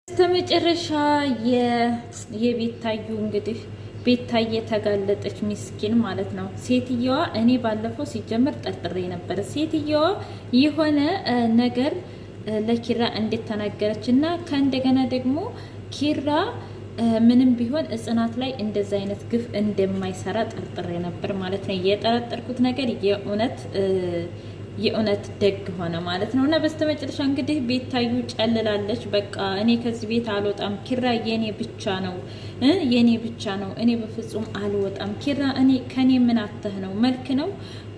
በስተመጨረሻ የቤታዩ እንግዲህ ቤታዬ ተጋለጠች። ሚስኪን ማለት ነው ሴትየዋ። እኔ ባለፈው ሲጀመር ጠርጥሬ ነበር። ሴትየዋ የሆነ ነገር ለኪራ እንዴት ተናገረች እና ከእንደገና ደግሞ ኪራ ምንም ቢሆን ጽናት ላይ እንደዛ አይነት ግፍ እንደማይሰራ ጠርጥሬ ነበር ማለት ነው። የጠረጠርኩት ነገር የእውነት ደግ ሆነ ማለት ነው። እና በስተመጨረሻ እንግዲህ ቤታዩ ጨልላለች። በቃ እኔ ከዚህ ቤት አልወጣም፣ ኪራ የኔ ብቻ ነው የኔ ብቻ ነው፣ እኔ በፍጹም አልወጣም። ኪራ ከኔ ምን አተህ ነው? መልክ ነው?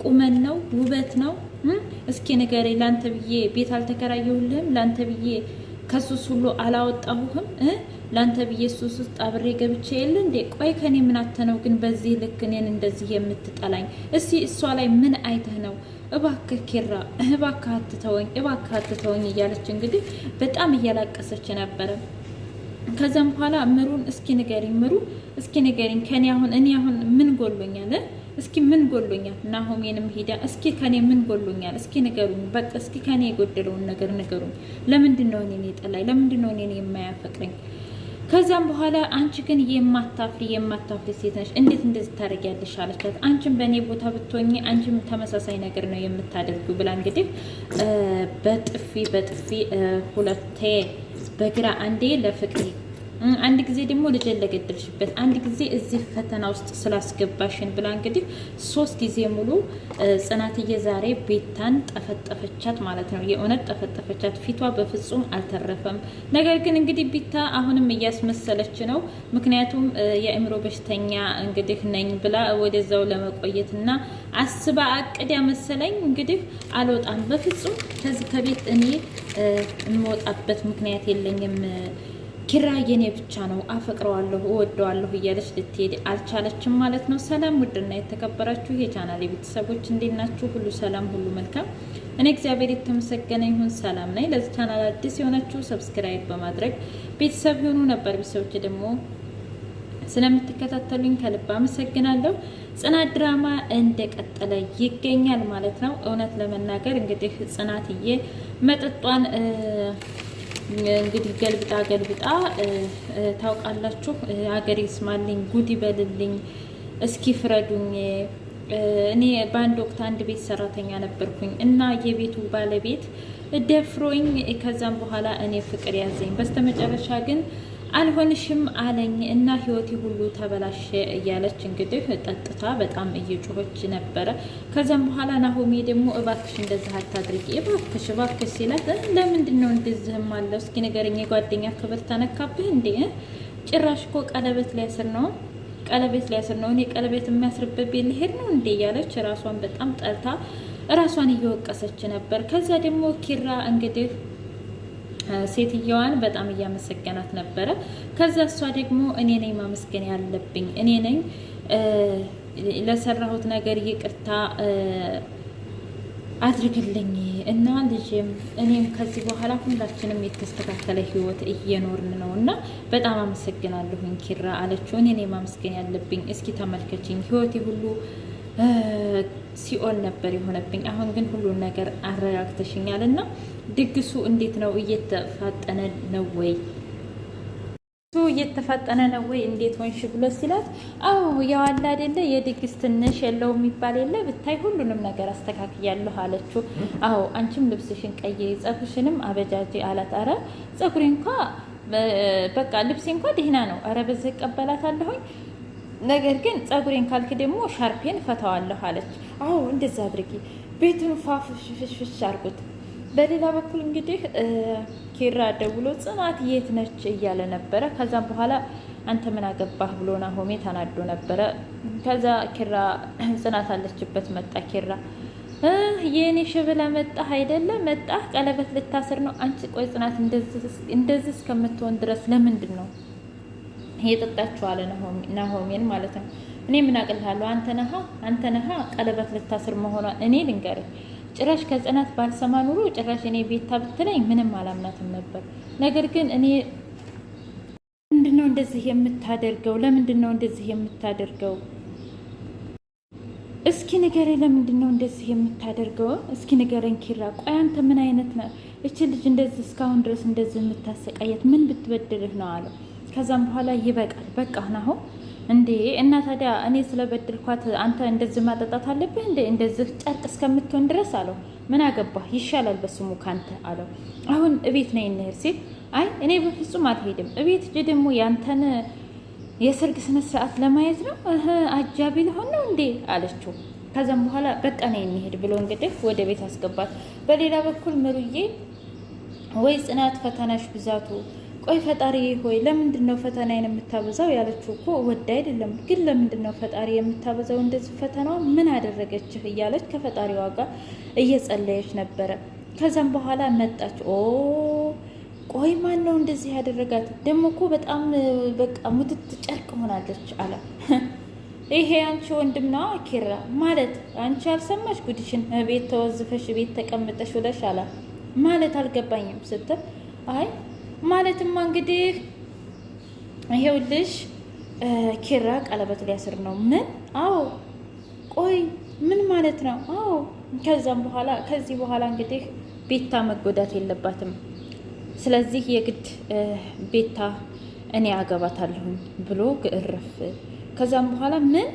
ቁመን ነው? ውበት ነው? እስኪ ንገሬ። ላንተ ብዬ ቤት አልተከራየሁልህም? ላንተ ብዬ ከሱስ ሁሉ አላወጣሁህም? ላንተ ብዬ ሱስ ውስጥ አብሬ ገብቼ የለ እንዴ? ቆይ ከኔ ምን አተህ ነው ግን በዚህ ልክ እኔን እንደዚህ የምትጠላኝ? እስቲ እሷ ላይ ምን አይተህ ነው? እባክህ ኪራ እባክህ አትተወኝ፣ እባክህ አትተወኝ እያለች እንግዲህ በጣም እያላቀሰች ነበረ። ከዛም በኋላ ምሩን እስኪ ንገሪኝ፣ ምሩ እስኪ ንገሪኝ፣ ከኔ እኔ አሁን ምን ጎሎኛል? እስኪ ምን ጎሎኛል? ናሆሜንም ሄዳ እስኪ ከኔ ምን ጎሎኛል? እስኪ ንገሩኝ፣ በቃ እስኪ ከኔ የጎደለውን ነገር ንገሩኝ። ለምንድን ነው እኔን የጠላኝ? ለምንድን ነው እኔን የማያፈቅረኝ? ከዛም በኋላ አንቺ ግን የማታፍሪ ሴት ነሽ፣ እንዴት እንደዚህ ታደርጊያለሽ? አለቻት። አንቺም በእኔ ቦታ ብትሆኚ አንቺም ተመሳሳይ ነገር ነው የምታደርጊው ብላ እንግዲህ በጥፊ ሁለቴ በግራ አንዴ ለፍቅሪ አንድ ጊዜ ደግሞ ልጅ ለገደልሽበት አንድ ጊዜ እዚህ ፈተና ውስጥ ስላስገባሽን ብላ እንግዲህ 3 ጊዜ ሙሉ ጽናትዬ ዛሬ ቤታን ጠፈጠፈቻት ማለት ነው። የእውነት ጠፈጠፈቻት። ፊቷ በፍጹም አልተረፈም። ነገር ግን እንግዲህ ቤታ አሁንም እያስመሰለች ነው። ምክንያቱም የአእምሮ በሽተኛ እንግዲህ ነኝ ብላ ወደዛው ለመቆየትና አስባ አቅድ ያመሰለኝ እንግዲህ አልወጣም፣ በፍጹም ከዚህ ከቤት እኔ የምወጣበት ምክንያት የለኝም፣ ኪራ የኔ ብቻ ነው፣ አፈቅረዋለሁ፣ እወደዋለሁ እያለች ልትሄድ አልቻለችም ማለት ነው። ሰላም ውድና የተከበራችሁ የቻናል ቤተሰቦች እንዴት ናችሁ? ሁሉ ሰላም፣ ሁሉ መልካም። እኔ እግዚአብሔር የተመሰገነ ይሁን ሰላም ነኝ። ለዚህ ቻናል አዲስ የሆናችሁ ሰብስክራይብ በማድረግ ቤተሰብ የሆኑ ነበር ቤተሰቦች ደግሞ ስለምትከታተሉኝ ከልብ አመሰግናለሁ። ጽናት ድራማ እንደቀጠለ ይገኛል ማለት ነው። እውነት ለመናገር እንግዲህ ጽናትዬ መጠጧን እንግዲህ ገልብጣ ታውቃላችሁ። ሀገሬ ስማልኝ፣ ጉድ ይበልልኝ፣ እስኪ ፍረዱኝ። እኔ በአንድ ወቅት አንድ ቤት ሰራተኛ ነበርኩኝ እና የቤቱ ባለቤት ደፍሮኝ፣ ከዛም በኋላ እኔ ፍቅር ያዘኝ። በስተመጨረሻ ግን አልሆንሽም አለኝ እና ህይወቴ ሁሉ ተበላሸ እያለች እንግዲህ ጠጥታ በጣም እየጮኸች ነበረ። ከዛም በኋላ ናሆሜ ደግሞ እባክሽ እንደዚህ አታድርጊ እባክሽ ሲላት ለምንድን ነው እንደዚህም አለው? እስኪ ንገረኝ፣ የጓደኛ ክብር ተነካብህ እንዴ? ጭራሽ እኮ ቀለበት ሊያስር ነው እኔ ቀለበት የሚያስርበት ቤት ልሄድ ነው እንዴ? እያለች ራሷን በጣም ጠልታ ራሷን እየወቀሰች ነበር። ከዛ ደግሞ ኪራ እንግዲህ ሴትየዋን በጣም እያመሰገናት ነበረ። ከዛ እሷ ደግሞ እኔ ነኝ ማመስገን ያለብኝ፣ እኔ ነኝ ለሰራሁት ነገር ይቅርታ አድርግልኝ እና ልጅም እኔም ከዚህ በኋላ ሁላችንም የተስተካከለ ህይወት እየኖርን ነው እና በጣም አመሰግናለሁኝ ኪራ አለችው። እኔ ነኝ ማመስገን ያለብኝ፣ እስኪ ተመልከችኝ፣ ህይወቴ ሁሉ ሲኦል ነበር የሆነብኝ፣ አሁን ግን ሁሉን ነገር አረጋግተሽኛል እና ድግሱ እንዴት ነው? እየተፋጠነ ነው ወይ? እንዴት ሆንሽ ብሎ ሲላት፣ አዎ ያው አለ አይደለ የድግስ ትንሽ የለው የሚባል የለ ብታይ ሁሉንም ነገር አስተካክያለሁ አለችው። አዎ አንቺም ልብስሽን ቀይሪ፣ ጸጉርሽንም አበጃጂ አላት። አረ ጸጉሬ እንኳ በቃ ልብሴ እንኳ ደህና ነው፣ አረ በዚህ እቀበላታለሁኝ፣ ነገር ግን ጸጉሬን ካልክ ደግሞ ሻርፔን ፈታዋለሁ አለች። አዎ እንደዛ አድርጊ፣ ቤቱን ፋፍሽፍሽ አርጉት። በሌላ በኩል እንግዲህ ኪራ ደውሎ ጽናት የት ነች እያለ ነበረ። ከዛም በኋላ አንተ ምን አገባህ ብሎ ናሆሜ ተናዶ ነበረ። ከዛ ኪራ ጽናት አለችበት መጣ። ኪራ የኔ ሽብላ መጣህ አይደለ? መጣህ ቀለበት ልታስር ነው አንቺ? ቆይ ጽናት እንደዚህ እስከምትሆን ድረስ ለምንድን ነው የጠጣችው? አለ ናሆሜን ማለት ነው። እኔ ምን አቅልሃለሁ? አንተ ነሃ ቀለበት ልታስር መሆኗን እኔ ልንገርህ። ጭራሽ ከጽናት ባልሰማ ኑሮ ጭራሽ እኔ ቤታ ብትለኝ ምንም አላምናትም ነበር። ነገር ግን እኔ ለምንድነው እንደዚህ የምታደርገው? እስኪ ንገረኝ፣ ለምንድነው እንደዚህ የምታደርገው? እስኪ ንገረኝ ኪራ። ቆይ አንተ ምን አይነት እቺ ልጅ እንደዚህ እስካሁን ድረስ እንደዚህ የምታሰቃየት ምን ብትበድልህ ነው አለው። ከዛም በኋላ ይበቃል በቃ ናሁ እንዴ እና ታዲያ እኔ ስለበድልኳት አንተ እንደዚህ ማጠጣት አለብህ እንዴ? እንደዚህ ጨርቅ እስከምትሆን ድረስ አለው። ምን አገባህ ይሻላል በስሙ ካንተ አለው። አሁን እቤት ነይ እንሂድ ሲል አይ እኔ በፍጹም አልሄድም። እቤት ሂጅ ደግሞ ያንተን የሰርግ ስነ ስርዓት ለማየት ነው አጃቢ ልሆን ነው እንዴ አለችው። ከዛም በኋላ በቃ ነይ እንሂድ ብሎ እንግዲህ ወደ ቤት አስገባት። በሌላ በኩል ምሩዬ ወይ ጽናት ፈተናሽ ብዛቱ፣ ቆይ ፈጣሪ ሆይ ለምንድን ነው ፈተናዬን የምታበዛው? ያለችው እኮ ወድ አይደለም ግን ለምንድን ነው ፈጣሪ የምታበዛው እንደዚህ ፈተናዋ ምን አደረገችህ? እያለች ከፈጣሪዋ ጋር እየጸለየች ነበረ። ከዛም በኋላ መጣች። ቆይ ማን ነው እንደዚህ ያደረጋት? ደግሞ እኮ በጣም በቃ ሙትት ጨርቅ ሆናለች አለ። ይሄ አንቺ ወንድም ነው ኪራ ማለት አንቺ አልሰማሽ ጉድሽን ቤት ተወዝፈሽ ቤት ተቀምጠሽ ውለሽ አለ። ማለት አልገባኝም ስትል አይ ማለትማ እንግዲህ ይሄውልሽ ኪራ ቀለበት ሊያስር ነው። ምን? አዎ። ቆይ ምን ማለት ነው? አዎ። ከዚህ በኋላ እንግዲህ ቤታ መጎዳት የለባትም። ስለዚህ የግድ ቤታ እኔ አገባታለሁኝ ብሎ ግርፍ። ከዛም በኋላ ምን?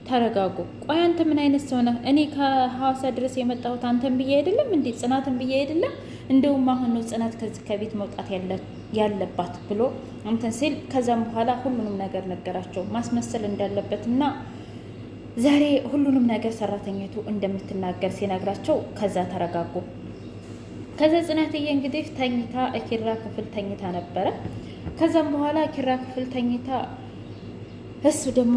ተረጋጉ። ቆይ አንተ ምን አይነት ሰው ነህ? እኔ ከሐዋሳ ድረስ የመጣሁት አንተን ብዬ አይደለም እንዴ? ጽናትን ብዬ አይደለም? እንደውም አሁን ነው ጽናት ከዚህ ከቤት መውጣት ያለባት ብሎ እንትን ሲል ከዛም በኋላ ሁሉንም ነገር ነገራቸው ማስመሰል እንዳለበትና ዛሬ ሁሉንም ነገር ሰራተኛቱ እንደምትናገር ሲነግራቸው ከዛ ተረጋጉ። ከዛ ጽናትዬ እንግዲህ ተኝታ ኪራ ክፍል ተኝታ ነበረ። ከዛም በኋላ ኪራ ክፍል ተኝታ እሱ ደግሞ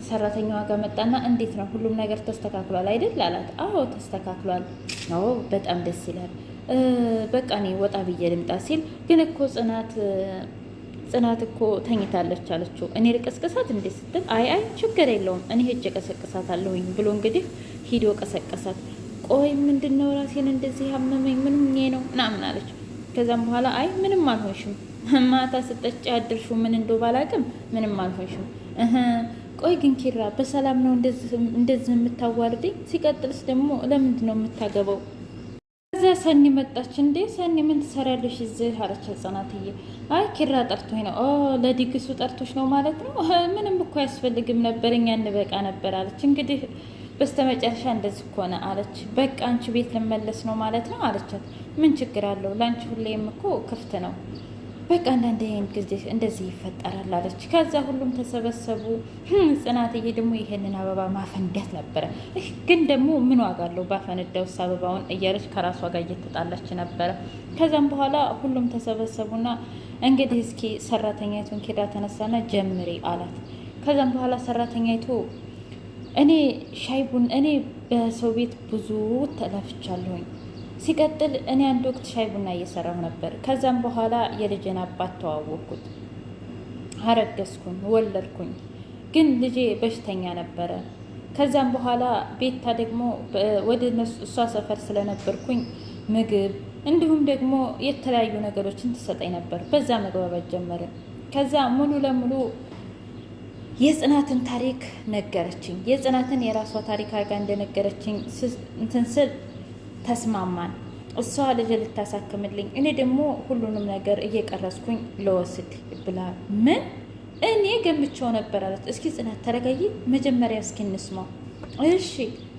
ሰራተኛዋ ጋር መጣና እንዴት ነው ሁሉም ነገር ተስተካክሏል አይደል አላት። አዎ ተስተካክሏል። አዎ በጣም ደስ ይላል። በቃ እኔ ወጣ ብዬ ልምጣ ሲል ግን እኮ ጽናት እኮ ተኝታለች አለችው። እኔ ልቀስቅሳት እንዴ ስትል አይ ችግር የለውም እኔ ሄጄ ቀሰቅሳታለሁኝ ብሎ እንግዲህ ሂዶ ቀሰቀሳት። ቆይ ምንድን ነው ራሴን እንደዚህ ያመመኝ ምንም ነው ምናምን አለች። ከዛም በኋላ አይ ምንም አልሆንሽም ማታ ስጠጭ ያድርሽው ምን እንደው ባላቅም ምንም አልሆንሽም። ቆይ ግን ኪራ በሰላም ነው እንደዚህ የምታዋርደኝ? ሲቀጥልስ ደግሞ ለምንድን ነው የምታገባው? ከዛ ሰኒ መጣች። እንዴ ሰኒ ምን ትሰሪያለሽ እዚህ አለች ጽናትዬ። አይ ኪራ ጠርቶኝ ነው። ለድግሱ ጠርቶች ነው ማለት ነው? ምንም እኮ አያስፈልግም ነበር እኛ እንበቃ ነበር አለች። እንግዲህ በስተመጨረሻ እንደዚህ ከሆነ አለች። በቃ አንቺ ቤት ልመለስ ነው ማለት ነው አለቻት። ምን ችግር አለው? ለአንቺ ሁሌም እኮ ክፍት ነው። በቃ አንዳንዴ ጊዜ እንደዚህ ይፈጠራል አለች። ከዛ ሁሉም ተሰበሰቡ። ጽናትዬ ደግሞ ይሄንን አበባ ማፈንዳት ነበረ። ግን ደግሞ ምን ዋጋ አለው ባፈነዳውስ አበባውን እያለች ከራሷ ጋር እየተጣላች ነበረ። ከዛም በኋላ ሁሉም ተሰበሰቡና እንግዲህ እስኪ ሰራተኛይቱን ኪራ ተነሳና ጀምሪ አላት። ከዛም በኋላ ሰራተኛይቱ እኔ በሰው ቤት ብዙ ተለፍቻለሁኝ። ሲቀጥል እኔ አንድ ወቅት ሻይ ቡና እየሰራሁ ነበር። ከዛም በኋላ የልጄን አባት ተዋወቅኩት፣ አረገዝኩኝ፣ ወለድኩኝ። ግን ልጄ በሽተኛ ነበረ። ከዛም በኋላ ቤታ ደግሞ ወደ እሷ ሰፈር ስለነበርኩኝ ምግብ እንዲሁም ደግሞ የተለያዩ ነገሮችን ትሰጠኝ ነበር። በዛ መግባባት ጀመርን። ከዛ ሙሉ ለሙሉ የጽናትን ታሪክ ነገረችኝ። የጽናትን የራሷ ታሪክ አድርጋ እንደነገረችኝ እንትን ስል ተስማማን። እሷ ልጅ ልታሳክምልኝ፣ እኔ ደግሞ ሁሉንም ነገር እየቀረስኩኝ ለወስድ ብላ። ምን? እኔ ገምቼው ነበር አለች። እስኪ ጽናት ተረጋጊ መጀመሪያ እስኪ እንስማው። እሺ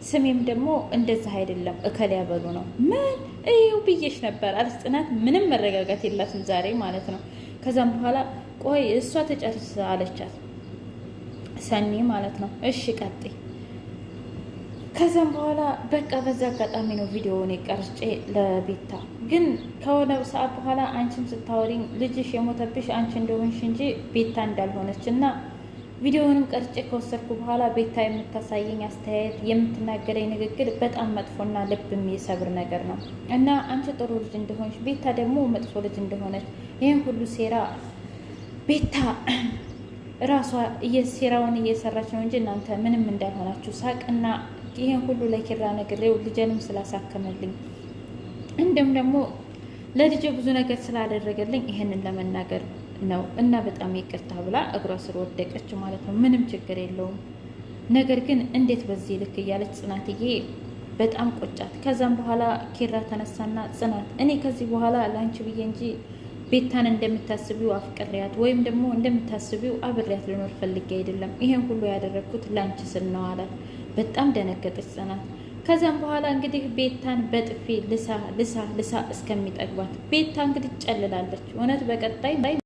ስሜም ደግሞ እንደዚህ አይደለም እከል ያበሉ ነው። ምን? እዩ ብዬሽ ነበር አለች ጽናት። ምንም መረጋጋት የላትም ዛሬ ማለት ነው። ከዛም በኋላ ቆይ እሷ ተጨርስ አለቻት ሰኒ ማለት ነው። እሺ ቀጥይ። ከዛም በኋላ በቃ በዛ አጋጣሚ ነው ቪዲዮውን ቀርጬ ለቤታ ግን ከሆነ ሰዓት በኋላ አንቺም ስታወሪኝ ልጅሽ የሞተብሽ አንቺ እንደሆንሽ እንጂ ቤታ እንዳልሆነች እና ቪዲዮውንም ቀርጬ ከወሰድኩ በኋላ ቤታ የምታሳየኝ አስተያየት የምትናገረኝ ንግግር በጣም መጥፎና ልብ የሚሰብር ነገር ነው እና አንቺ ጥሩ ልጅ እንደሆንሽ ቤታ ደግሞ መጥፎ ልጅ እንደሆነች ይህን ሁሉ ሴራ ቤታ ራሷ ሴራውን እየሰራች ነው እንጂ እናንተ ምንም እንዳልሆናችሁ ሳቅና ይሄን ሁሉ ለኪራ ነግሬው ልጄንም ስላሳከመልኝ እንዲሁም ደግሞ ለልጄ ብዙ ነገር ስላደረገልኝ ይሄንን ለመናገር ነው እና በጣም ይቅርታ ብላ እግሯ ስር ወደቀች ማለት ነው። ምንም ችግር የለውም ነገር ግን እንዴት በዚህ ልክ እያለች ጽናትዬ በጣም ቆጫት። ከዛም በኋላ ኪራ ተነሳና ጽናት እኔ ከዚህ በኋላ ለአንቺ ብዬ እንጂ ቤታን እንደምታስቢው አፍቅሪያት ወይም ደግሞ እንደምታስቢው አብሬያት ልኖር ፈልጌ አይደለም፣ ይሄን ሁሉ ያደረግኩት ላንቺ ስል ነው አላት። በጣም ደነገጠች ጽናት። ከዛም በኋላ እንግዲህ ቤታን በጥፊ ልሳ ልሳ ልሳ እስከሚጠግባት ቤታ እንግዲህ ጨልላለች። እውነት በቀጣይ